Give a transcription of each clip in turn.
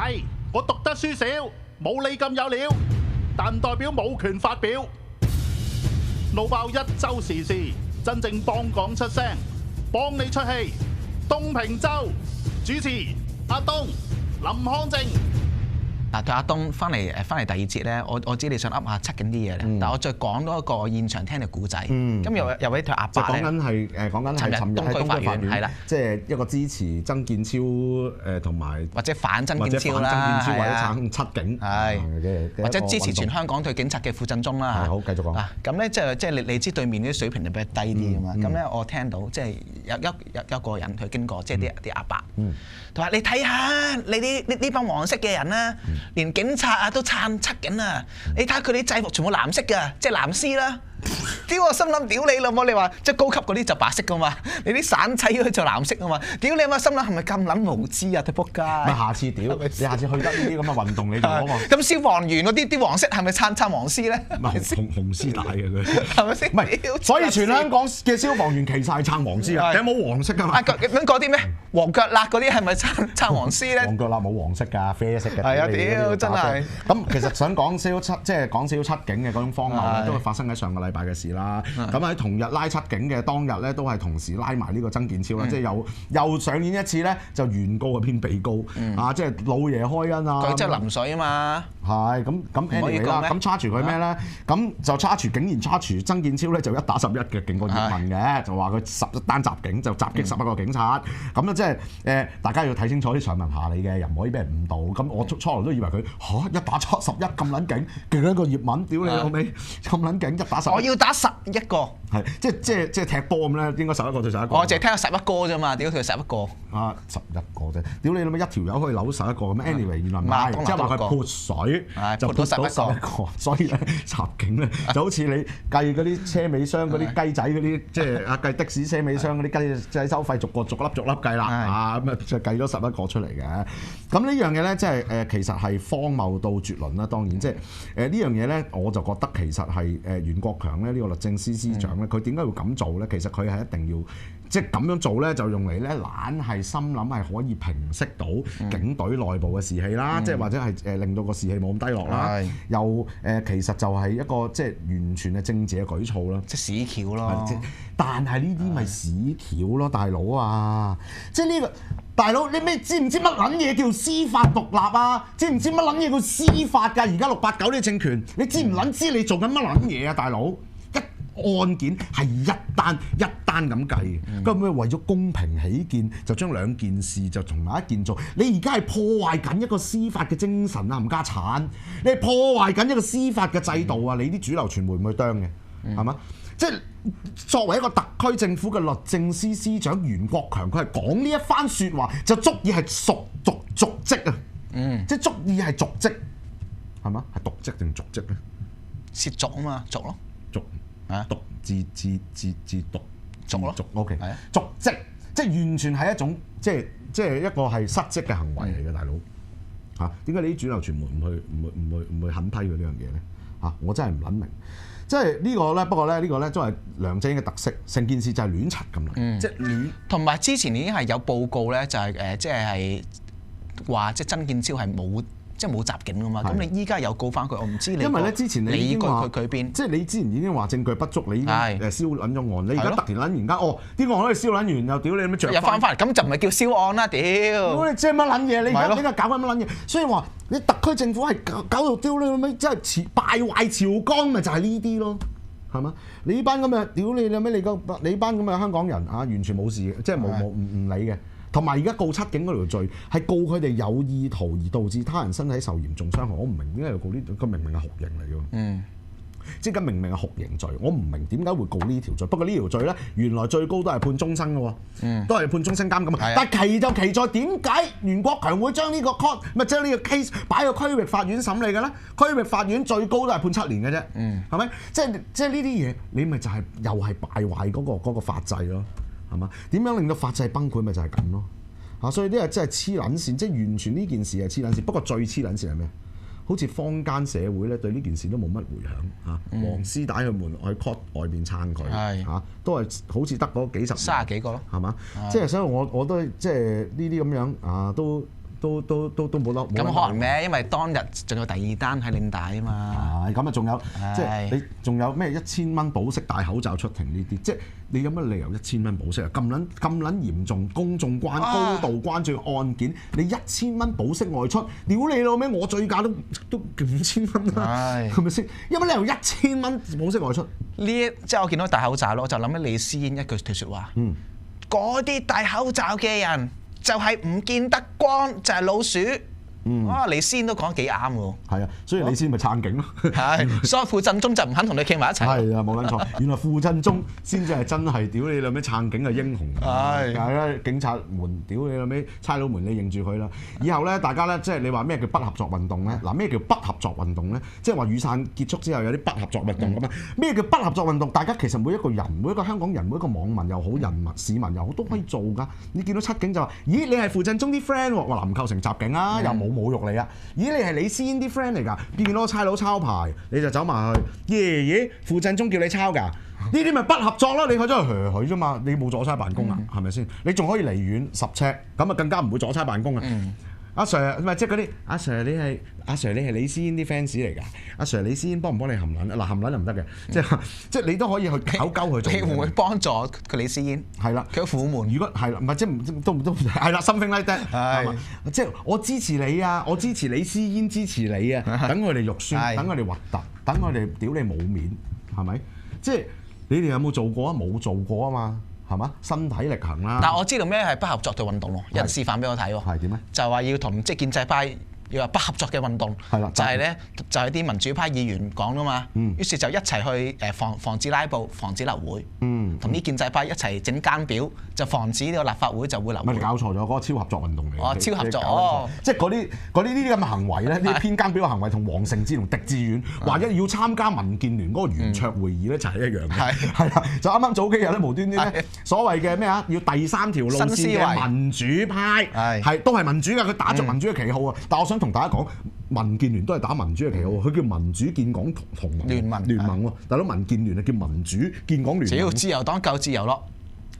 係我讀得書少，冇你咁有料，但唔代表冇權發表。怒爆一周時事，真正幫港出聲，幫你出氣。東平洲主持阿東、林康正。嗱，對阿東翻嚟第二節咧，我知你想噏下七警啲嘢咧，但我再講多一個現場聽嘅古仔。咁有位對阿伯咧，講緊係尋日喺東區法院係啦，即係一個支持曾健超同埋或者反曾健超啦，或者撐七警係，或者支持全香港對警察嘅傅振中啦。好，繼續講。咁咧即係你知對面啲水平就比較低啲㗎嘛。咁咧我聽到即係有一個人佢經過，即係啲阿伯，佢話你睇下你呢班黃色嘅人啦。連警察啊都撐七警啊！你睇下佢哋制服全部藍色㗎，即係藍絲啦。屌我心諗屌你老母！你話即係高級嗰啲就白色㗎嘛，你啲散仔嗰啲就藍色㗎嘛。屌你媽心諗係咪咁撚無知啊？對仆街！咪下次屌你下次去得呢啲咁嘅運動你就講喎。咁消防員嗰啲黃色係咪撐黃絲咧？唔係紅絲帶嘅佢係咪先？唔係，所以全香港嘅消防員其實係撐黃絲啊！有冇黃色㗎嘛？咁嗰啲咩黃腳辣嗰啲係咪撐黃絲咧？黃腳辣冇黃色㗎，啡色嘅。係啊！屌真係。咁其實想講少七，即係講少七警嘅嗰種荒謬咧，都係發生喺上個禮拜嘅事啦。咁喺同日拉七警嘅當日咧，都係同時拉埋呢個曾健超啦，即係又上演一次咧，就原告啊偏被告啊，即係老爺開恩啊！佢即係淋水啊嘛。係咁 anyway 啦，咁 charge 佢咩咧？咁就 charge 竟然 charge 曾健超咧就1打11嘅警告葉問嘅，就話佢11單襲警就襲擊11個警察。咁咧即係大家要睇清楚啲上文下理嘅，又唔可以俾人誤導。咁我初頭都以為佢1打11咁撚勁，勁一個葉問，屌你老味咁撚勁1打11。我要打11個。係即係踢波咁咧，應該11個對11個。我淨係聽11個啫嘛，屌佢11個。啊11個啫，屌你老味一條友可以扭11個咁 anyway 原來唔係，即係話佢潑水就潑到11個，所以咧襲警咧就好似你計嗰啲車尾箱嗰啲雞仔嗰啲，即係計的士車尾箱嗰啲雞收費逐粒計啦，啊咁啊就計咗11個出嚟嘅。咁呢樣嘢咧，即係其實係荒謬到絕倫啦。當然即係呢樣嘢咧，我就覺得其實係袁國強咧呢個律政司司長咧，佢點解會咁做咧？其實佢係一定要即係咁樣做咧，就用嚟咧懶係心諗係可以平息到警隊內部嘅士氣啦，即係或者係令到個士氣冇咁低落啦。又其實就係一個即係完全係政治嘅舉措啦，即係屎橋咯。但係呢啲咪屎橋咯，大佬啊！即係呢個大佬，你咩知唔知乜撚嘢叫司法獨立啊？知唔知乜撚嘢叫司法㗎？而家689呢個政權，你知唔撚知你做緊乜撚嘢啊，大佬？案件係一單一單咁計嘅，咁咪為咗公平起見，就將兩件事就同埋一件做。你而家係破壞緊一個司法嘅精神啊，冚家產！你係破壞緊一個司法嘅制度啊！你啲主流傳媒唔會啄嘅，係嘛？即係作為一個特區政府嘅律政司司長袁國強，佢係講呢一番説話，就足以係瀆職啊！即係足以係瀆職，係嘛？係瀆職定瀆職咧？涉瀆啊嘛，瀆咯，瀆。瀆字瀆瀆咯，OK，瀆職即係完全係一種即係一個係失職嘅行為嚟嘅，大佬嚇。點解你啲主流傳媒唔去狠批佢呢樣嘢咧？嚇，我真係唔撚明。即係呢個咧，不過咧呢個咧都係梁振英嘅特色，成件事就係亂柒咁嚟，即係亂。同埋之前已經係有報告咧，就係即係話即係曾健超係冇。即係冇襲警㗎嘛，咁你依家又告翻佢，我唔知你。因為咧之前你已經話佢邊，即係你之前已經話證據不足，你已經燒撚咗案，你而家突然撚完間，啲案可以燒撚完又屌你咁樣著又翻嚟，咁就唔係叫燒案啦，屌！你即係乜撚嘢？你而家搞緊乜撚嘢？所以話你特區政府係搞到屌你咁樣，即係敗壞朝綱，咪就係呢啲咯，係嘛？你呢班咁嘅屌你咩？你班咁嘅香港人啊，完全冇事嘅，即係冇唔理嘅。同埋而家告七警嗰條罪係告佢哋有意圖而導致他人身體受嚴重傷害，我唔明點解要告呢？佢明明係酷刑嚟嘅，即係明明係酷刑罪，我唔明點解會告呢條罪。不過呢條罪咧，原來最高都係判終身嘅喎，都係判終身監咁。但係奇就奇在點解袁國強會將呢個 case 咪將呢個 case 擺喺區域法院審理嘅咧？區域法院最高都係判7年嘅啫，係咪？即係呢啲嘢，你咪就係又係敗壞嗰個法制咯。係嘛？點樣令到法制崩潰？咪就係咁咯嚇！所以呢個真係黐撚線，即係完全呢件事係黐撚線。不過最黐撚線係咩？好似坊間社會咧對呢件事都冇乜迴響嚇。黃絲帶去門去 court 外邊撐佢嚇，都係好似得嗰幾十30幾個咯，係嘛？即係所以我都即係呢啲咁樣啊，都都冇得。咁可能咩？因為當日仲有第二單喺領大啊嘛。係咁啊，仲有即係你仲有咩1000蚊保釋戴口罩出庭呢啲？即係你有乜理由1000蚊保釋啊？咁撚嚴重，公眾高度關注案件，你1000蚊保釋外出，屌你老味！我醉駕都5000蚊啦，係咪先？有乜理由1000蚊保釋外出？即係我見到戴口罩咯，我就諗起李思嫣一句説話。嗰啲戴口罩嘅人就係唔見得光，就係老鼠。李思嫣都講得幾啱喎。係啊，所以李思嫣咪撐警咯。係，所以傅振中就唔肯同你企埋一齊。係啊，冇撚錯。原來傅振中先至係真係屌你老味撐警嘅英雄。係。大家警察們屌你老味，差佬們你認住佢啦。以後咧，大家咧即係你話咩叫不合作運動咧？嗱，咩叫不合作運動咧？即係話雨傘結束之後有啲不合作運動咁啊？咩叫不合作運動？大家其實每一個人、每一個香港人、每一個網民又好、市民又好，都可以做㗎。你見到七警就話：咦，你係傅振中啲 friend 喎？話林構成襲警啊，又冇侮辱你啊！咦，你係李思嫣啲 friend 嚟㗎？見到個差佬抄牌，你就走埋去。咦，傅振中叫你抄㗎？呢啲咪不合作咯？你去咗去佢啫嘛，你冇阻差辦公啊？係咪先？你仲可以離遠10尺，咁啊更加唔會阻差辦公啊！阿 Sir 唔係即係嗰啲阿 Sir， 你係李思嫣啲 fans 嚟㗎？阿 Sir， 李思嫣幫唔幫你含撚？嗱，含撚就唔得嘅，即係你都可以去搞鳩佢做。你會唔會幫助佢李思嫣？係啦，佢虎門。如果係啦，唔係即係都係啦 ，something like that 係嘛？即係我支持你啊！我支持李思嫣，支持你啊！等佢哋肉酸，等佢哋核突，等佢哋屌你冇面，係咪？即係你哋有冇做過啊？冇做過啊嘛。係嘛？身體力行啦。但我知道咩係不合作嘅運動咯，有人示範俾我睇喎。係點咧？就話要同即係建制派要話不合作嘅運動。係啦。就係咧，就係啲民主派議員講啦嘛。於是就一齊去防止拉布、防止流會。同啲建制派一齊整間表，就防止呢個立法會就會流會。你搞錯咗，嗰個超合作運動嚟。超合作即係嗰啲呢啲咁嘅行為咧，呢啲偏間表嘅行為同黃成智同狄志遠話一要參加民建聯嗰個圓桌會議咧，就係一樣嘅。係啦，就啱啱早幾日咧，無端端咧，所謂嘅咩啊，要第三條路線嘅民主派係都係民主㗎，佢打着民主嘅旗號啊！但我想同大家講，民建聯都係打民主嘅旗號，佢叫民主建港同盟聯盟喎。大佬民建聯係叫民主建港聯盟。只要自由黨夠自由咯。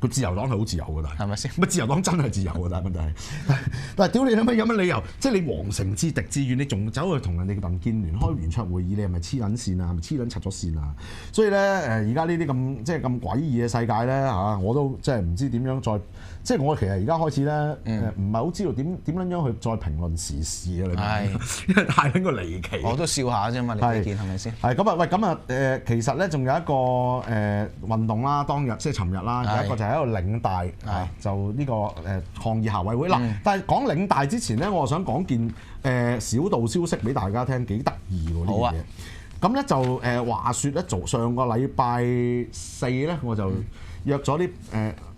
個自由黨係好自由㗎，但係咪先？乜自由黨真係自由㗎，但係問題係，但係屌你有乜理由？即係你黃成智、狄志遠，你仲走去同人哋民建聯開圓桌會議，你係咪黐撚線啊？係咪黐撚柒咗線啊？所以咧而家呢啲咁即係咁詭異嘅世界咧嚇，我都即係唔知點樣再。即係我其實而家開始咧，唔係好知道點撚樣去再評論時事啊！你明？因為太撚個離奇。我都笑下啫嘛，你意見係咪先？係咁啊！喂，咁啊其實咧仲有一個運動啦，當日即係尋日啦，有一個就係一個領大就呢個抗議校委會嗱。但係講領大之前咧，我想講件小道消息俾大家聽，幾得意喎呢樣嘢。咁咧就話説咧，上個禮拜4咧，我就約咗啲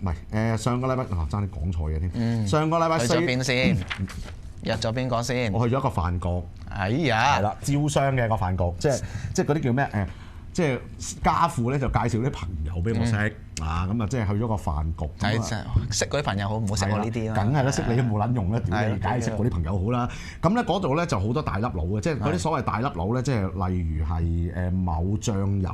唔係上個禮拜爭啲講錯嘢添。上個禮拜4去咗邊先？約咗邊個先？我去咗一個飯局。哎呀！係啦，招商嘅個飯局，即係嗰啲叫咩？即係家父咧就介紹啲朋友俾我識啊，咁啊即係去咗個飯局。係識嗰啲朋友好，唔好識我呢啲咯。梗係啦，識你都冇撚用啦，屌你，梗係識嗰啲朋友好啦。咁咧嗰度咧就好多大粒佬嘅，即係嗰啲所謂大粒佬咧，即係例如係某醬油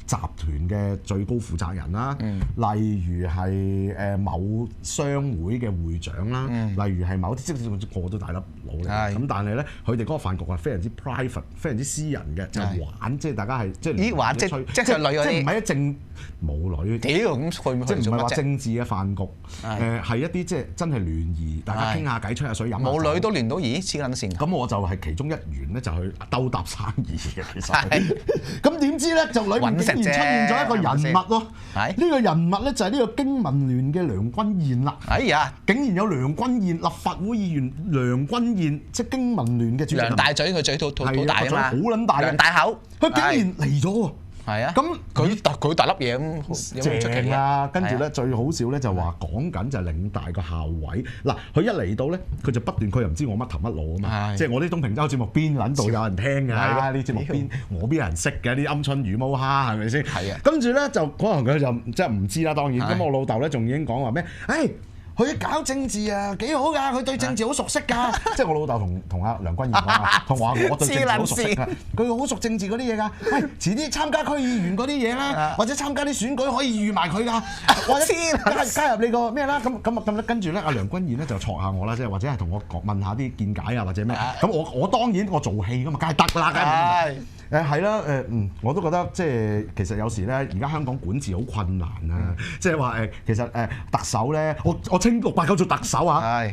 集團嘅最高負責人啦，例如係某商會嘅會長啦，例如係某啲即係個個都大粒佬嚟。咁但係咧，佢哋嗰個飯局係非常之 private、非常之私人嘅，就玩即係大家係即係。玩即係女嗰啲，即係唔係一正冇女？屌咁去即係唔係話政治嘅飯局？係一啲即係真係聯誼，大家傾下偈、吹下水、飲下酒。冇女都聯到，咦黐撚線！咁我就係其中一員咧，就去兜搭生意嘅。其實咁點知咧，就裏面竟然出現咗一個人物咯。呢個人物咧就係呢個經民聯嘅梁君彥啦。哎呀！竟然有梁君彥立法會議員梁君彥，即係經民聯嘅主席。梁大嘴，佢嘴好大啊嘛，好撚大，梁大口。佢竟然嚟咗喎！係啊，咁佢大粒嘢咁正啊！跟住咧最好笑咧就話講緊就係領大個校委嗱，佢一嚟到咧佢就不斷佢又唔知我乜頭乜路啊嘛，即係我啲東平洲節目邊撚度有人聽㗎？呢啲節目邊我邊有人識嘅啲鵪鶉魚毛蝦係咪先？係啊，跟住咧就可能佢就即係唔知啦，當然咁我老豆咧仲已經講話咩？誒佢搞政治啊幾好㗎，佢對政治好熟悉㗎。即係我老豆同阿梁君彥講啊，同我對政治好熟悉㗎，佢好熟政治嗰啲嘢㗎。喂，遲啲參加區議員嗰啲嘢咧，或者參加啲選舉可以預埋佢㗎，或者加入你個咩啦？咁跟住咧，阿梁君彥咧就戳下我啦，即係或者係同我問下啲見解啊，或者咩？咁我當然我做戲㗎嘛，梗係得啦，梗係。係啦，我都覺得即係其實有時咧，而家香港管治好困難啊！即係話其實特首咧，我稱689做特首啊。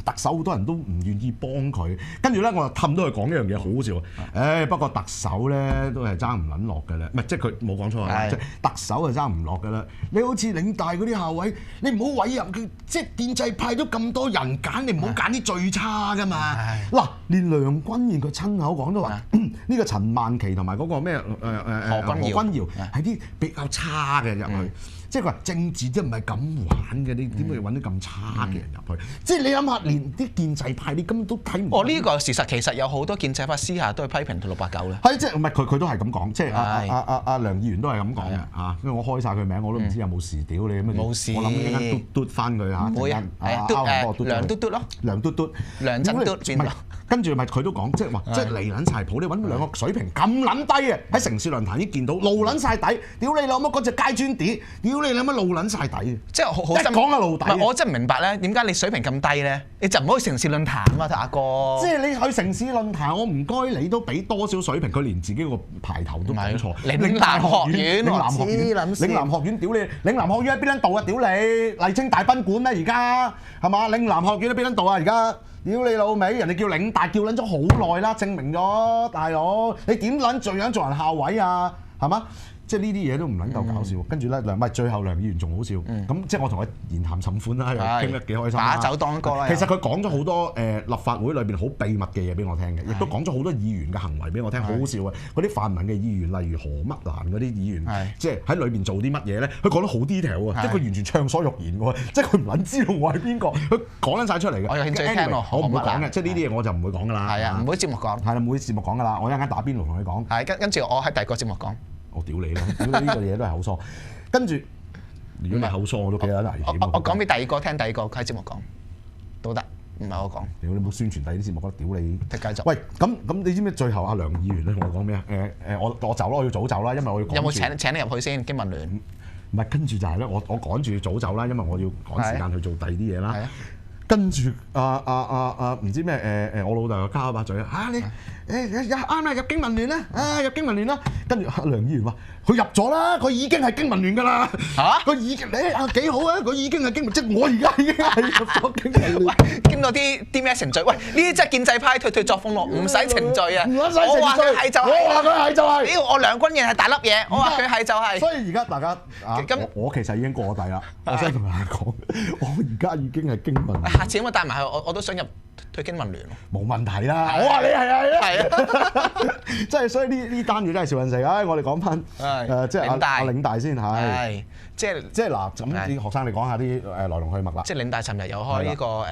特首好多人都唔願意幫佢，跟住咧我又氹到佢講一樣嘢好好笑。不過特首咧都係爭唔撚落㗎啦，唔係即係佢冇講錯啊，即係特首係爭唔落㗎啦。你好似領大嗰啲校委，你唔好委任佢，即係建制派都咁多人揀，你唔好揀啲最差㗎嘛。嗱，連梁君彥佢親口講都話，呢個陳曼琪同埋嗰個咩何君堯係啲比較差嘅入去。即係佢話政治都唔係咁玩嘅，你點會揾啲咁差嘅人入去？即係你諗下，連啲建制派你根本都睇唔到。呢個事實其實有好多建制派私下都係批評到689咧。係即係唔係佢都係咁講，即係阿梁議員都係咁講嘅嚇。因為我開晒佢名，我都唔知有冇事屌你咁。冇事。我諗一陣嘟翻佢嚇。會啊。梁嘟嘟咯。梁嘟嘟。梁振嘟轉。跟住咪佢都講，即係話即係離撚晒譜，你揾兩個水平咁撚低嘅喺城市論壇已經見到露撚晒底，屌你老母嗰隻街磚碟，屌你老母露撚晒底，即係好一講啊露底。我真係唔明白咧，點解你水平咁低咧？你就唔好去城市論壇啊嘛，阿哥。即係你去城市論壇，我唔該你都俾多少水平，佢連自己個排頭都講錯。嶺南學院，嶺南學院屌你，嶺南學院喺邊撚度啊？屌你，麗晶大賓館咩？而家係嘛？嶺南學院喺邊撚度啊？而家？屌你老味，人哋叫領大叫撚咗好耐啦，證明咗大佬，你點撚做樣做人校委啊？係嘛？即係呢啲嘢都唔撚夠搞笑。跟住咧，最後梁議員仲好笑。咁即係我同佢言談甚歡啦，又傾得幾開心啦。把酒當歌啦。其實佢講咗好多立法會裏邊好秘密嘅嘢俾我聽嘅，亦都講咗好多議員嘅行為俾我聽，好好笑嘅。嗰啲泛民嘅議員，例如何乜蘭嗰啲議員，即係喺裏邊做啲乜嘢咧？佢講得好 detail 啊，即係佢完全暢所欲言喎，即係佢唔撚知道我係邊個，佢講撚晒出嚟嘅。我有興趣聽喎，我唔會講嘅，即係呢啲嘢我就唔會講㗎啦。係啊，唔會節目講。係啦，唔會節目講㗎啦，我一陣間打邊爐同佢講。係跟住我喺第二個節目講。我屌你啦！屌你呢個嘢都係口疏，跟住如果你口疏我都幾得危險。我講俾第二個聽，第二個喺節目講都得，唔係我講。屌你冇宣傳第二啲節目，我屌你！繼續。喂，咁你知唔知最後阿梁議員咧同我講咩啊？我走啦，我要早走啦，因為我要趕住。有冇請你入去先？經民聯。唔係，跟住就係咧，我趕住早走啦，因為我要趕時間去做第二啲嘢啦。跟住唔知咩我老豆又加把嘴你啱啦，入經民聯啦，入經民聯啦。跟住梁議員話：佢入咗啦，佢已經係經民聯㗎啦。佢已經幾好啊！佢已經係經民，即係我而家已經係入咗經民聯。經過啲咩程序？喂，呢啲真係建制派退作風咯，唔使程序啊！我話佢係就係，我話佢係就係。屌，我梁君彥係大粒嘢，我話佢係就係。所以而家大家我其實已經過底啦。我想同大家講，我而家已經係經民聯。下次咁啊帶埋去，我都想入退經民聯。冇問題啦，我話你係啊，即係所以呢單嘢真係笑人死。我哋講翻即係阿領大先係，即係嗱咁啲學生你講下啲來龍去脈啦。即係領大尋日有開呢個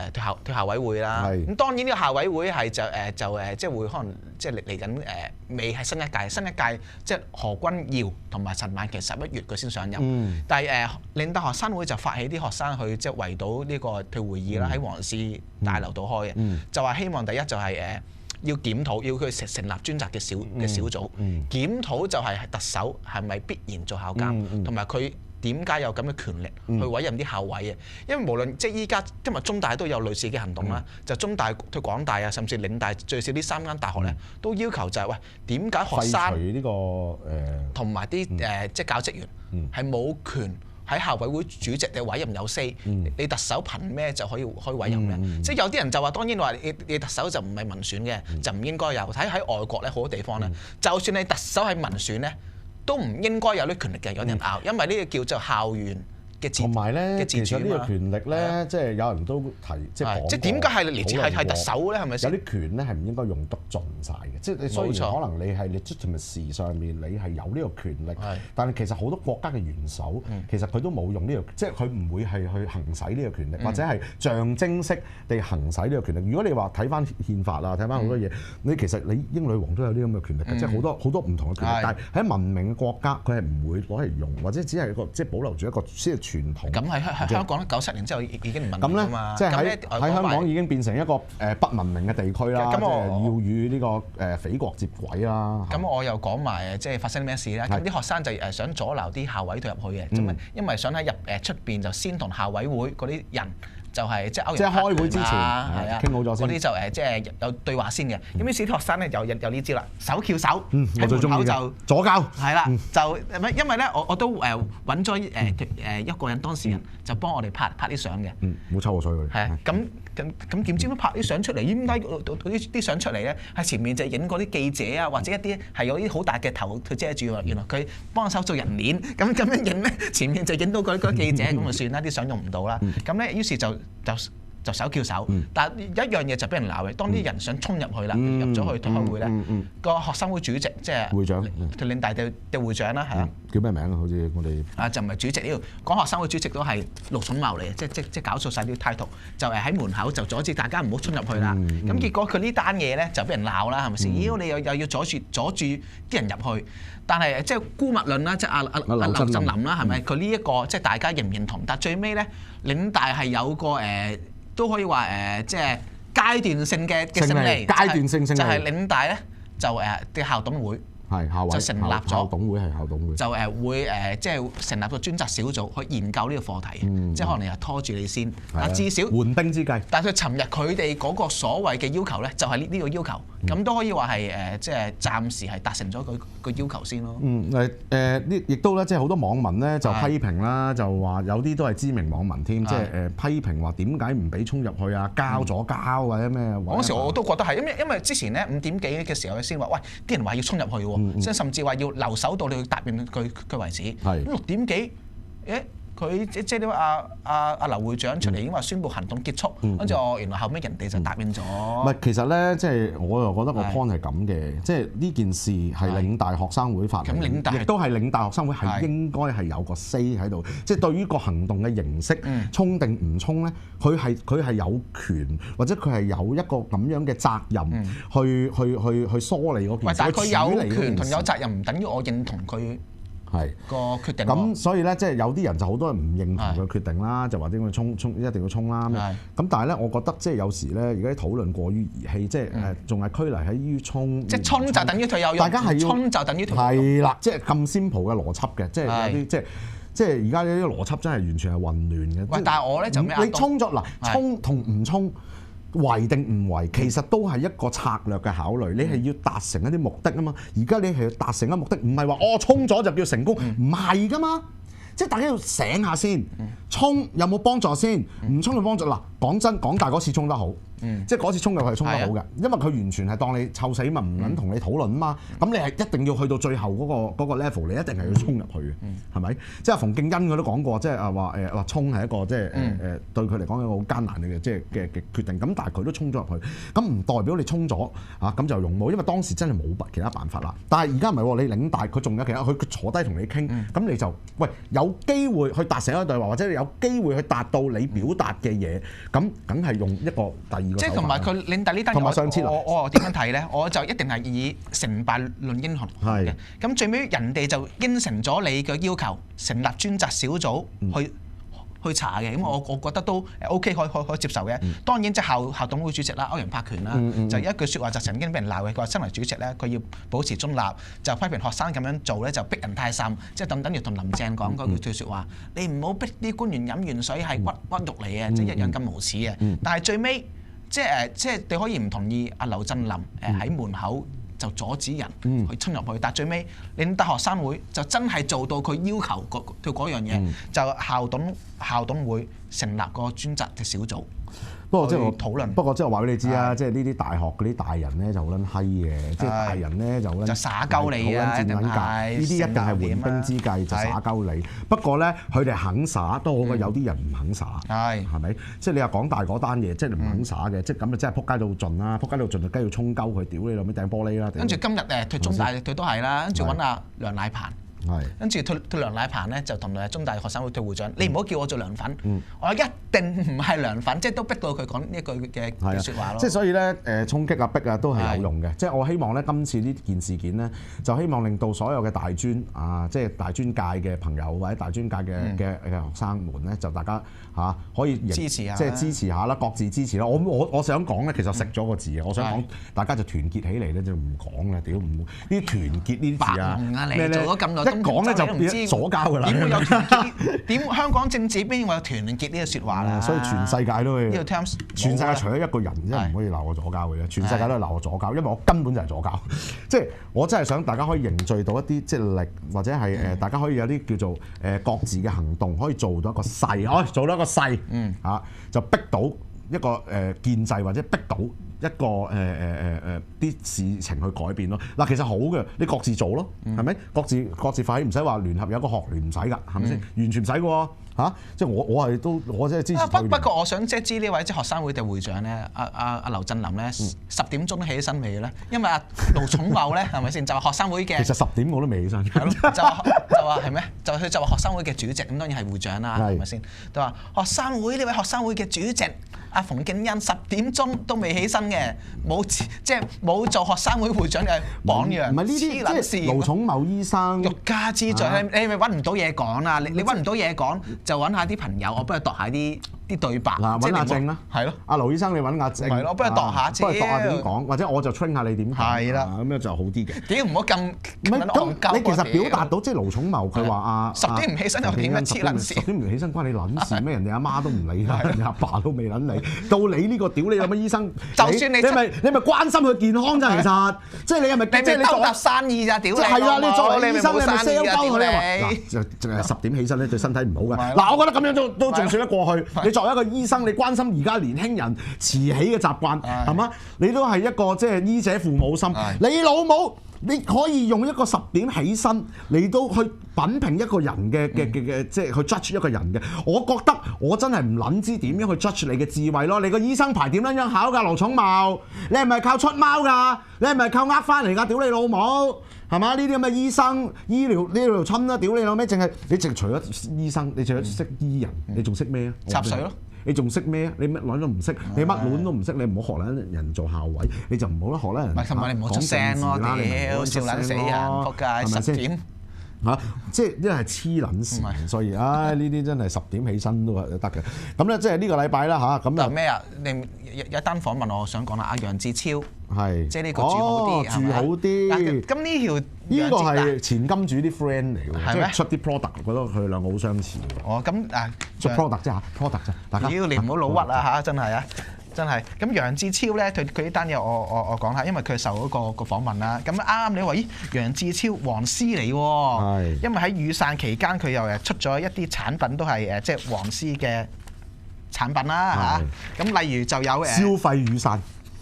退校委會啦。咁當然呢個校委會係就即係會可能即係嚟緊未係新一屆即係何君堯同埋陳曼琪11月佢先上任。但係領大學生會就發起啲學生去即係圍堵呢個退會議啦，喺黃氏大樓度開嘅，就話希望第一就係要檢討，要佢成立專責嘅小組，檢討就係特首係咪必然做校監，同埋佢點解有咁嘅權力去委任啲校委嘅？因為無論即係依家今日中大都有類似嘅行動啦，就中大對廣大啊，甚至領大最少呢3間大學咧，都要求就係喂點解學生呢個同埋啲即係教職員係冇權喺校委會主席嘅委任有 say，你特首憑咩就可以委任嘅？即係有啲人就話，當然話你特首就唔係民選嘅，就唔應該有。睇喺外國咧，好多地方咧，就算你特首係民選咧，都唔應該有啲權力嘅。有人拗，因為呢個叫做校園嘅自主。同埋咧，其實呢個權力咧，即係有人都提，即係講。即係點解係特首咧？係咪先？有啲權咧係唔應該用得盡晒嘅。即係你雖然可能你係 legitimacy 上面你係有呢個權力，但係其實好多國家嘅元首其實佢都冇用呢個，即係佢唔會係去行使呢個權力，或者係象徵式地行使呢個權力。如果你話睇翻憲法啊，睇翻好多嘢，你其實你英女王都有啲咁嘅權力嘅，即係好多唔同嘅權力。但係喺文明嘅國家，佢係唔會攞嚟用，或者只係一個即係保留住一個先係傳統。咁喺香港咧97年之後已經唔文咁咧明啊嘛。即係咁咧喺香港已經變成一個不文明嘅地區啦，即係要與呢個匪國接軌啦。咁我又講埋即係發生啲咩事啦。咁啲學生就想阻撓啲校委退入去嘅，因為想喺出邊就先同校委會嗰啲人。就係即係即係開會之前，係啊，傾好咗先。嗰啲就即係有對話先嘅。咁於是啲學生咧有呢招啦，手翹手我最中意就左膠。係啦，就因為咧我都揾咗一個人當事人就幫我哋拍啲相嘅。冇抽我水佢。係啊，咁點知拍啲相出嚟？點解啲相出嚟咧？係前面就影嗰啲記者啊，或者一啲係有啲好大嘅頭佢遮住喎。原來佢幫手做人鏈，咁樣影咧，前面就影到嗰記者，咁就算啦，啲相用唔到啦。咁咧於是就手翹手，但係一樣嘢就俾人鬧嘅。當啲人想衝入去啦，入咗去開會咧，個學生會主席即係會長，嶺大嘅會長啦，係啊，叫咩名啊？好似我哋就唔係主席呢度講學生會主席都係陸寵茂嚟嘅，即搞錯晒啲 title，就喺門口就阻止大家唔好衝入去啦。咁結果佢呢單嘢咧就俾人鬧啦，係咪先？妖你又要阻住啲人入去，但係即係姑勿論啦，即係阿劉振林啦，係咪？佢呢一個即係大家認唔認同？但係最尾咧，嶺大係有個都可以話即係階段性嘅勝利，階段性勝利就係嶺大咧就嘅校董會就成立咗校董會係校董會，就會即係成立個專責小組去研究呢個課題，即係可能又拖住你先，但至少緩兵之計。但係佢尋日佢哋嗰個所謂嘅要求咧，就係呢個要求，咁都可以話係即係暫時係達成咗佢個要求先咯。呢亦都咧，即係好多網民咧就批評啦，就話有啲都係知名網民添，即係批評話點解唔俾衝入去啊？交或者咩？嗰時我都覺得係，因為之前咧5點幾嘅時候先話，喂啲人話要衝入去喎。即係甚至話要留守到你去答應佢為止。咁6點幾，佢即係點阿劉會長出嚟已經話宣佈行動結束，跟住原來後尾人哋就答應咗。唔係，其實咧，即係我又覺得個 point 係咁嘅，即係呢件事係嶺大學生會發起，亦都係嶺大學生會係應該係有個 say 喺度。即係對於個行動嘅形式，衝定唔衝咧，佢係有權或者佢係有一個咁樣嘅責任去梳理嗰件事。但係佢有權同有責任唔等於我認同佢。係個決定。咁所以咧，即係有啲人就好多人唔認同佢決定啦，就話點解衝一定要衝啦。咁但係咧，我覺得即係有時咧，而家啲討論過於兒戲，即係仲係拘泥喺於衝。即係衝就等於退有用，大家係衝就等於退有用。係啦，即係咁 simple 嘅邏輯嘅，即係有啲即係而家呢啲邏輯真係完全係混亂嘅。喂，但係我咧就咩？你衝咗嗱，衝同唔衝？為定唔為，其實都係一個策略嘅考慮。你係要達成一啲目的啊嘛。而家你係要達成一個目的，唔係話衝咗就叫成功，唔係噶嘛。即係大家要醒下先，衝有冇幫助先？唔衝有幫助嗱。講真，港大嗰次衝得好，即係嗰次衝入去係衝得好嘅，因為佢完全係當你臭死嘛，唔撚同你討論啊嘛。咁你係一定要去到最後嗰個 level，你一定係要衝入去嘅，係咪？即係馮敬恩佢都講過，即係話衝係一個即係對佢嚟講一個好艱難嘅即係嘅決定。咁但係佢都衝咗入去，咁唔代表你衝咗啊咁就用武，因為當時真係冇其他辦法啦。但係而家唔係喎，你嶺大佢仲有其他，佢坐低同你傾，咁你就喂有機會去達成一個對話，或者你有機會去達到你表達嘅嘢。咁梗係用一個第二個手法。即係同埋佢嶺大呢單嘢，同埋上次我點樣睇咧？我就一定係以成敗論英雄嘅。咁最尾人哋就應承咗你嘅要求，成立專責小組去查嘅。咁我覺得都 OK，可以接受嘅。當然即係校董會主席啦，歐陽柏權啦，就一句説話就曾經俾人鬧嘅。佢話身為主席咧，佢要保持中立，就批評學生咁樣做咧就逼人太甚，即係等於同林鄭講嗰句説話，你唔好逼啲官員飲完水係屈辱嚟嘅，即係一樣咁無恥嘅。但係最尾即係你可以唔同意阿劉振林喺門口就阻止人去衝入去，但係最尾嶺大學生會就真係做到佢要求嗰樣嘢，就校董會成立個專責嘅小組。不過即係我討論。不過即係話俾你知啊，即係呢啲大學嗰啲大人咧就好撚閪嘅，即係大人咧就好撚耍鳩你啊，好撚賤撚格。呢啲一定係緩兵之計，就耍鳩你。不過咧，佢哋肯耍都好過有啲人唔肯耍，係咪？即係你話港大嗰單嘢，即係你唔肯耍嘅，即係咁就真係撲街到盡啦！撲街到盡就梗係要衝鳩佢，屌你老味掟玻璃啦！跟住今日退中大佢都係啦，跟住揾阿梁乃鵬。跟住退梁禮鵬咧就同中大學生會退會長，你唔好叫我做梁粉，我一定唔係梁粉，即係都逼到佢講呢一句嘅説話咯。即係所以咧衝擊啊逼啊都係有用嘅。即係我希望咧今次呢件事件咧，就希望令到所有嘅大專即係大專界嘅朋友或者大專界嘅學生們咧，就大家可以支持下，即係支持下啦，各自支持啦。我想講咧，其實食咗個字啊，我想講大家就團結起嚟咧，就唔講啦，屌唔呢團結呢啲字啊，咩咧？做咗咁耐，一講咧就變左膠㗎啦。點會有團結？點香港政治邊會有團結呢個説話啦？所以全世界都會，呢個 terms 全世界除咗一個人，真係唔可以鬧我左膠嘅啫。全世界都係鬧我左膠，因為我根本就係左膠。即係我真係想大家可以凝聚到一啲即係力，或者係大家可以有啲叫做各自嘅行動，可以做到一個勢，做到一個勢，就逼到一個建制或者逼到一個啲事情去改變咯。嗱，其實好嘅，你各自做咯，係咪？各自發起，唔使話聯合有一個學聯唔使㗎，係咪先？完全唔使嘅喎。即係我真係支持。不過我想即係知呢位即係學生會嘅會長咧，阿劉振林咧10點鐘都起身未咧？因為阿盧寵茂咧係咪先？就話學生會嘅。其實10點我都未起身。係咯，就話係咩？佢就話學生會嘅主席，咁當然係會長啦，係咪先？就話學生會呢位學生會嘅主席阿馮敬恩10點鐘都未起身嘅，冇做學生會會長嘅榜樣。唔係呢啲即係盧寵茂醫生。欲加之罪，你咪揾唔到嘢講啦！你揾唔到嘢講。就揾下啲朋友，我幫佢度下啲對白。揾阿正啦，係咯。阿盧醫生，你揾阿正。係咯，幫佢度下先。幫佢度下點講，或者我就 train 下你點講。係啦，咁樣就好啲嘅。屌唔好咁唔係咁，你其實表達到即係盧寵茂佢話10點唔起身又點樣黐撚線？10點唔起身關你撚事咩？人哋阿媽都唔理啦，人哋阿爸都未撚理。到你呢個屌你有乜醫生？就算你咪關心佢健康啫，其實即係你係咪即係你兜搭生意咋？屌你！係啊，你作為醫生你咪 sell 鳩佢你。嗱，就係10點起身咧，對身體唔好嘅。嗱，我覺得咁樣都仲算得過去。你作為一個醫生，你關心而家年輕人遲起嘅習慣係嘛？你都係一個即係醫者父母心。你老母，你可以用一個10點起身嚟到去品評一個人嘅即係去 judge 一個人嘅。我覺得我真係唔撚知點樣去 judge 你嘅智慧咯。你個醫生牌點樣考㗎？盧寵茂，你係咪靠出貓㗎？你係咪靠呃翻嚟㗎？屌你老母！係嘛？呢啲咁嘅醫生、醫療呢條親啦，屌你老味！你淨除咗醫生，你除咗識醫人，你仲識咩啊？插水咯！你仲識咩啊？你乜撚都唔識，你乜撚都唔識，你唔好學撚人做校委，你就唔好啦學撚人。唔係，同埋你唔好出聲咯！屌，笑撚死人，仆街10點。即係因為係黐撚線，所以呢啲真係10點起身都得嘅。咁咧即係呢個禮拜啦嚇，咁就咩啊？你有單訪問我想講啦，阿楊志超係即係呢個住好啲，住好啲。咁呢個係前金主啲 friend 嚟㗎，即係出啲 product，覺得佢兩個好相似。咁出 product 啫嚇 product 啫，大家。屌你唔好老屈啊嚇，真係啊！真係咁楊志超咧，佢呢單嘢我講下，因為佢受嗰個訪問啦。咁啱啱你話咦，楊志超黃絲嚟喎，因為喺雨傘期間佢又出咗一啲產品都係即係黃絲嘅產品啦嚇。咁例如就有消費雨傘。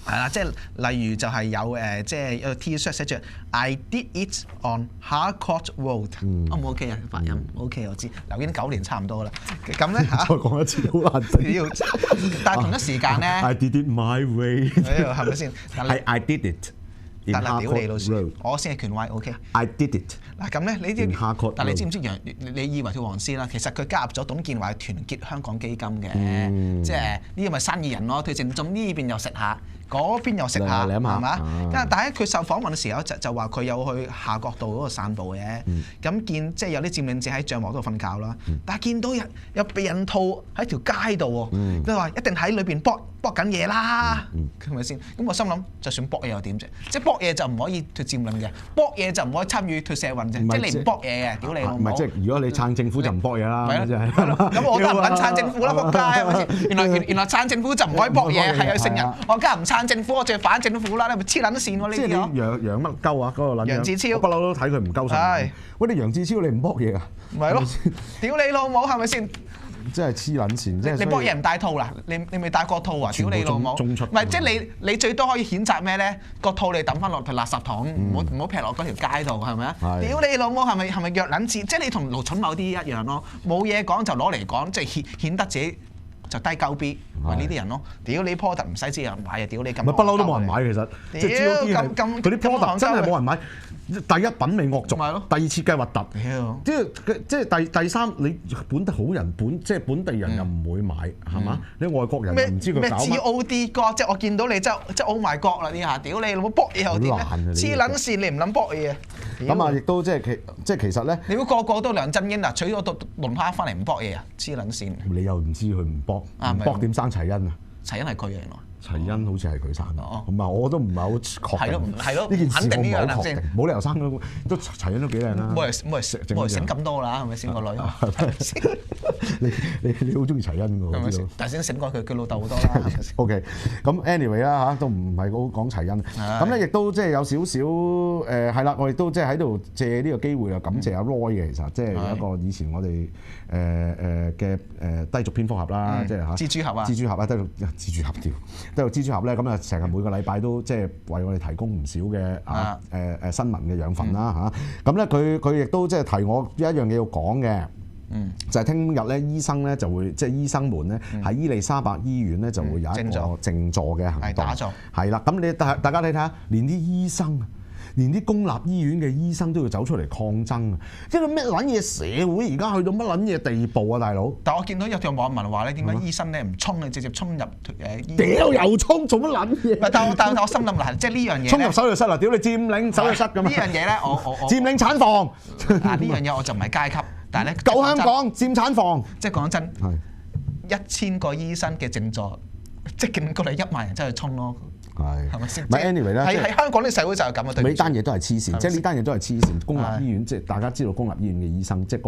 係啦，即係例如就係有即係有 T-shirt 寫住 I did it on Harcourt Road， 唔 OK 啊？發音 OK 我知，留已經9年差唔多啦。咁咧再講一次好難聽。但係同一時間咧 ，I did it my way，係咪先？I did it。但係屌你老師，我先係權威 OK。I did it。嗱咁咧，你知，但係你知唔知你以為佢黃絲啦？其實佢加入咗董建華團結香港基金嘅，即係呢個咪生意人咯。佢正中呢邊又食下，嗰邊又食下，係嘛？但係佢受訪問嘅時候就話佢有去夏慤道嗰度散步嘅，咁見即係有啲佔領者喺帳幕度瞓覺啦，但係見到有避孕套喺條街度喎，佢話一定喺裏邊搏緊嘢啦，係咪先？咁我心諗，就算搏嘢又點啫？即係搏嘢就唔可以脱佔領嘅，搏嘢就唔可以參與脱社運啫。即係你唔搏嘢嘅，屌你老母！唔係即係如果你撐政府就唔搏嘢啦，真係。咁我梗係唔撚撐政府啦，仆街係咪先？原來撐政府就唔可以搏嘢，係有聖人。我梗係唔撐政府，我淨係反政府啦，你咪黐撚線喎呢啲。即係你楊乜鳩啊？嗰個撚樣。楊志超。不嬲都睇佢唔鳩神。喂，你楊志超你唔搏嘢啊？唔係咯，屌你老母係咪先？真係黐撚線，即係你搏嘢唔戴套啦？你未戴過套啊？屌你老母！唔係即係你最多可以譴責咩咧？個套你抌翻落去垃圾桶，唔好劈落嗰條街度，係咪啊？屌你老母係咪弱撚字？即係你同盧寵茂啲一樣咯，冇嘢講就攞嚟講，即係顯得自己就低鳩 B，咪呢啲人咯。屌你 product 唔使知有人買啊！屌你咁。不嬲都冇人買其實。屌嗰啲 product 真係冇人買。第一品味惡俗，咪係咯第二設計核突，屌即係第三，你本地好人即係本地人又唔會買係嘛？你外國人又唔知佢咩搞乜。 GOD 歌，即係我見到你即係 Oh my God 啦呢下，屌你老母搏嘢又點咧？好難啊黐撚線，你唔諗搏嘢啊？咁啊，亦都即係其實咧，你估個個都梁振英啊？娶咗個龍蝦翻嚟唔搏嘢啊？黐撚線！你又唔知佢唔搏，唔搏點生齊恩啊？齊恩係佢嘅原來。齊恩好似係佢生嘅，哦咁啊我都唔係好確定。係咯呢件事肯定呢個我唔係好確先定，冇理由生都齊恩都幾靚啦。冇人醒咁多啦，係咪先個女？你好中意齊恩㗎，係咪先我知道。？但係先醒過佢老豆好多啦，係咪先？ OK，咁 anyway 啦嚇，都唔係好講齊恩。咁咧亦都即係有少少係啦，我亦都即係喺度借呢個機會啊，感謝阿 Roy 嘅，其實即係有一個以前我哋嘅低俗蝙蝠俠啦，即係嚇蜘蛛俠啊蜘蛛俠啊，低俗蜘蛛俠條低俗蜘蛛俠咧，咁啊成日每個禮拜都即係為我哋提供唔少嘅新聞嘅養分啦嚇。咁咧佢亦都即係提我一樣嘢要講嘅。就係聽日咧，醫生咧就會即係醫生們咧喺伊利沙伯醫院咧就會有一個靜坐嘅行動，打坐係啦。咁你大家睇下，連啲醫生，連啲公立醫院嘅醫生都要走出嚟抗爭啊！即係咩撚嘢社會而家去到乜撚嘢地步啊，大佬？但我見到有條網民話咧，點解醫生咧唔衝你直接衝入醫院？屌又衝做乜撚嘢？唔係，但我心諗嗱，即係呢樣嘢衝入手術室啦！屌你佔領手術室咁呢樣嘢咧，我佔領產房嗱呢樣嘢我就唔係階級，但係咧救香港佔產房。即係講真，係1000個醫生嘅靜坐，即係勁過你1萬人真係衝咯。係咪先？唔係 anyway 咧，喺香港啲社會就係咁啊！對呢單嘢都係黐線，即係呢單嘢都係黐線。公立醫院即係大家知道，公立醫院嘅醫生即係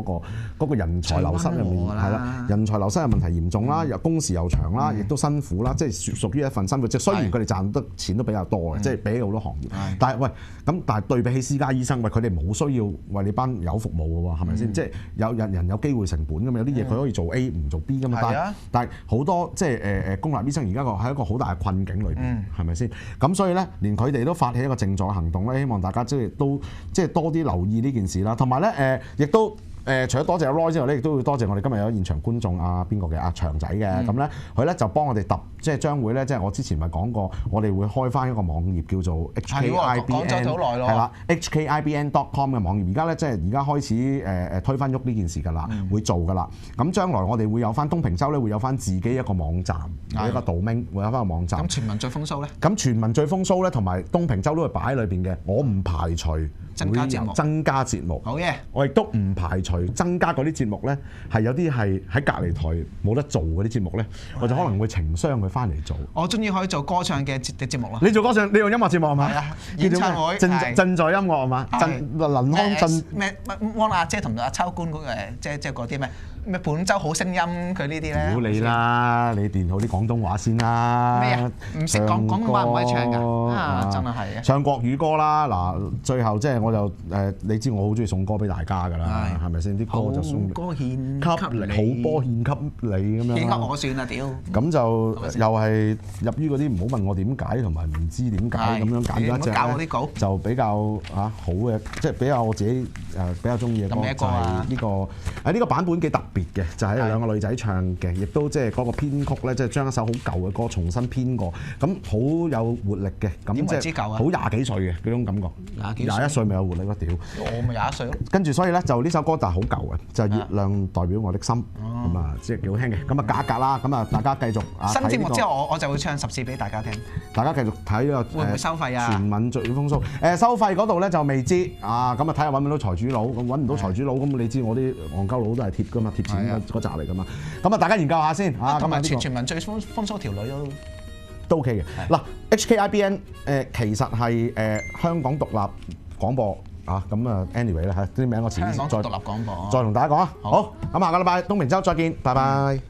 嗰個人才流失入面係啦，人才流失嘅問題嚴重啦，又工時又長啦，亦都辛苦啦，即係屬於一份辛苦。即係雖然佢哋賺得錢都比較多嘅，即係比起好多行業。但係喂咁，但係對比起私家醫生，喂佢哋冇需要為你班友服務嘅喎，係咪先？即係有人有機會成本㗎嘛，有啲嘢佢可以做 A 唔做 B 㗎嘛。但係好多即係公立醫生而家喺一個好大嘅困境裏邊，係咪先？咁所以咧，連佢哋都發起一個靜坐嘅行動咧，希望大家即係都即係多啲留意呢件事啦。同埋咧亦都除咗多謝阿 Roy 之外咧，亦都要多謝我哋今日有現場觀眾邊個嘅阿長仔嘅。咁咧佢咧就幫我哋即係將會咧，即係我之前咪講過，我哋會開翻一個網頁叫做 HKIBN 講咗好耐咯，係啦 HKIBN.com 嘅網頁。而家咧即係而家開始推翻喐呢件事㗎啦，會做㗎啦。咁將來我哋會有翻東平洲咧，會有翻自己一個網站，一個domain會有翻個網站。咁全民最風騷咧？咁全民最風騷咧，同埋東平洲都會擺喺裏邊嘅。我唔排除增加節目。好嘢！我亦都唔排除增加嗰啲節目咧，係有啲係喺隔離台冇得做嗰啲節目咧，我就可能會情商佢翻嚟做。我中意可以做歌唱嘅節目咯。你做歌唱，你用音樂節目係嘛？係啊，演唱會震在音樂係嘛？林康震咩汪阿姐同阿秋官嗰個即係嗰啲咩本州好聲音佢呢啲咧？屌你啦！你練好啲廣東話先啦。咩啊？唔識講廣東話唔可以唱㗎啊！真係係啊！唱國語歌啦，嗱，最後即係我就你知我好中意送歌俾大家㗎啦，係咪先？啲歌就送歌獻給你，好歌獻給你咁樣。獻給我算啦，屌！咁就又係入於嗰啲唔好問我點解，同埋唔知點解咁樣揀咗一隻教我啲稿就比較好嘅，即係比較我自己比較中意嘅歌，就係呢個版本幾特別嘅，就係兩個女仔唱嘅，亦都即係嗰個編曲咧，即係將一首好舊嘅歌重新編過，咁好有活力嘅，咁即係好廿幾歲嘅嗰種感覺。21歲咪有活力咯，屌！我咪20歲咯。跟住所以咧，就呢首歌就係好舊嘅，就係月亮代表我的心，咁啊即係幾好聽嘅。咁啊隔一隔啦，咁啊大家繼續新節目之後，我就會唱10次俾大家聽。大家繼續睇呢個會唔會收費啊？全民最風騷收費嗰度咧就未知啊，咁啊睇下揾唔到財主佬，咁揾唔到財主佬，咁你知我啲戇鳩佬都係貼噶嘛，貼錢嗰扎嚟噶嘛。咁啊大家研究下先啊。同埋全民最風騷條女都 OK 嘅。嗱 HKIBN 其實係香港獨立廣播啊，咁啊 anyway 啦嚇，啲名我遲啲再獨立廣播再同大家講啊。好，咁下個禮拜東平洲再見，拜拜。